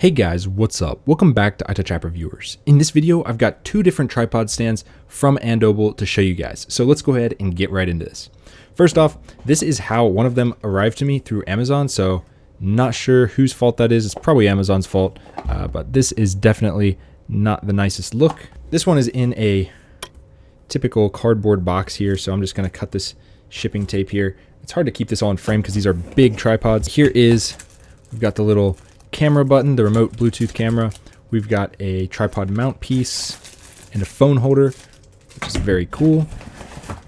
Hey guys, what's up? Welcome back to iTouch App Reviewers. In this video, I've got two different tripod stands from Andobil to show you guys. So let's go ahead and get right into this. First off, this is how one of them arrived to me through Amazon. So not sure whose fault that is. It's probably Amazon's fault, but this is definitely not the nicest look. This one is in a typical cardboard box here. So I'm just gonna cut this shipping tape here. It's hard to keep this all in frame because these are big tripods. We've got the little camera button, the remote Bluetooth camera. We've got a tripod mount piece and a phone holder, which is very cool.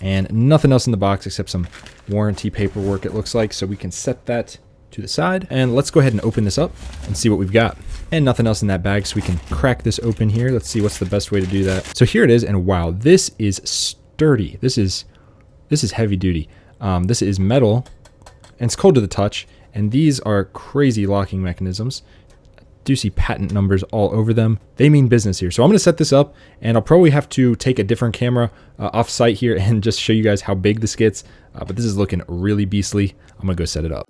And nothing else in the box except some warranty paperwork, it looks like. So we can set that to the side. And let's go ahead and open this up and see what we've got. And nothing else in that bag, so we can crack this open here. Let's see what's the best way to do that. So here it is, and wow, this is sturdy. This is heavy duty. This is metal, and it's cold to the touch. And these are crazy locking mechanisms. I do see patent numbers all over them. They mean business here. So I'm going to set this up, and I'll probably have to take a different camera off site here and just show you guys how big this gets. But this is looking really beastly. I'm going to go set it up.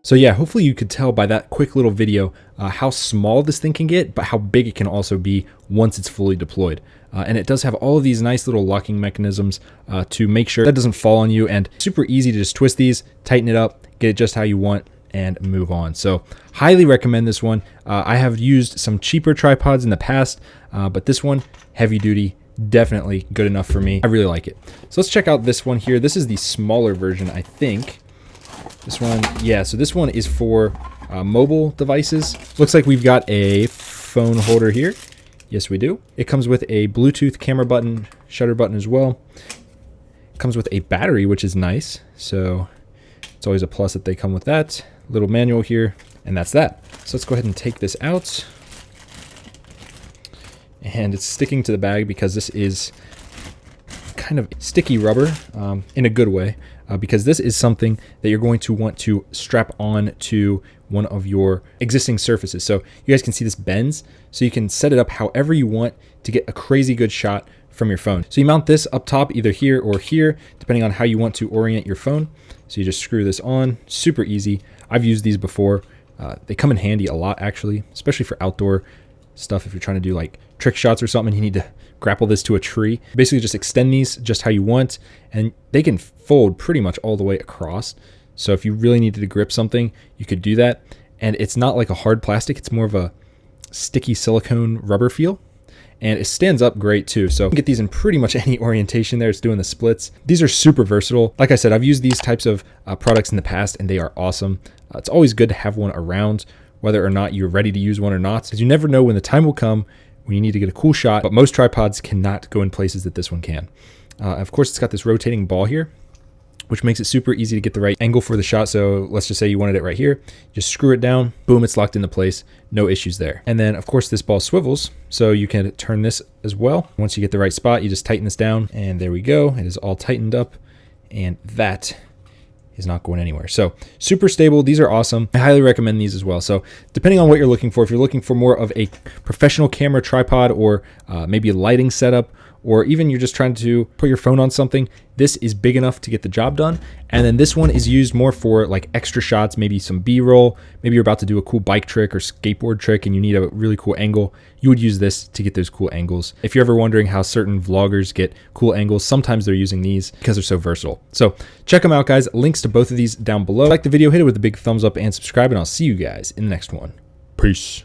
So yeah, hopefully you could tell by that quick little video how small this thing can get, but how big it can also be once it's fully deployed. And it does have all of these nice little locking mechanisms to make sure that doesn't fall on you, and super easy to just twist these, tighten it up, get it just how you want, and move on. So highly recommend this one. I have used some cheaper tripods in the past, but this one, heavy duty, definitely good enough for me. I really like it. So let's check out this one here. This is the smaller version, I think. This one, yeah, so this one is for mobile devices. Looks like we've got a phone holder here. Yes, we do. It comes with a Bluetooth camera button, shutter button as well. It comes with a battery, which is nice. So it's always a plus that they come with that. Little manual here, and that's that. So let's go ahead and take this out. And it's sticking to the bag because this is kind of sticky rubber in a good way. Because this is something that you're going to want to strap on to one of your existing surfaces. So you guys can see this bends, so you can set it up however you want to get a crazy good shot from your phone. So you mount this up top either here or here, depending on how you want to orient your phone. So you just screw this on, super easy. I've used these before. They come in handy a lot actually, especially for outdoor stuff. If you're trying to do like trick shots or something, you need to grapple this to a tree. Basically just extend these just how you want, and they can fold pretty much all the way across. So if you really needed to grip something, you could do that. And it's not like a hard plastic, it's more of a sticky silicone rubber feel. And it stands up great too. So you can get these in pretty much any orientation there. It's doing the splits. These are super versatile. Like I said, I've used these types of products in the past, and they are awesome. It's always good to have one around, whether or not you're ready to use one or not, because you never know when the time will come when you need to get a cool shot. But most tripods cannot go in places that this one can. Of course, it's got this rotating ball here, which makes it super easy to get the right angle for the shot. So let's just say you wanted it right here. Just screw it down, boom, it's locked into place. No issues there. And then of course this ball swivels, so you can turn this as well. Once you get the right spot, you just tighten this down, and there we go. It is all tightened up, and that is not going anywhere. So super stable. These are awesome. I highly recommend these as well. So depending on what you're looking for, if you're looking for more of a professional camera tripod, or maybe a lighting setup, or even you're just trying to put your phone on something, this is big enough to get the job done. And then this one is used more for like extra shots, maybe some B-roll. Maybe you're about to do a cool bike trick or skateboard trick and you need a really cool angle. You would use this to get those cool angles. If you're ever wondering how certain vloggers get cool angles, sometimes they're using these because they're so versatile. So check them out, guys. Links to both of these down below. Like the video, hit it with a big thumbs up and subscribe, and I'll see you guys in the next one. Peace.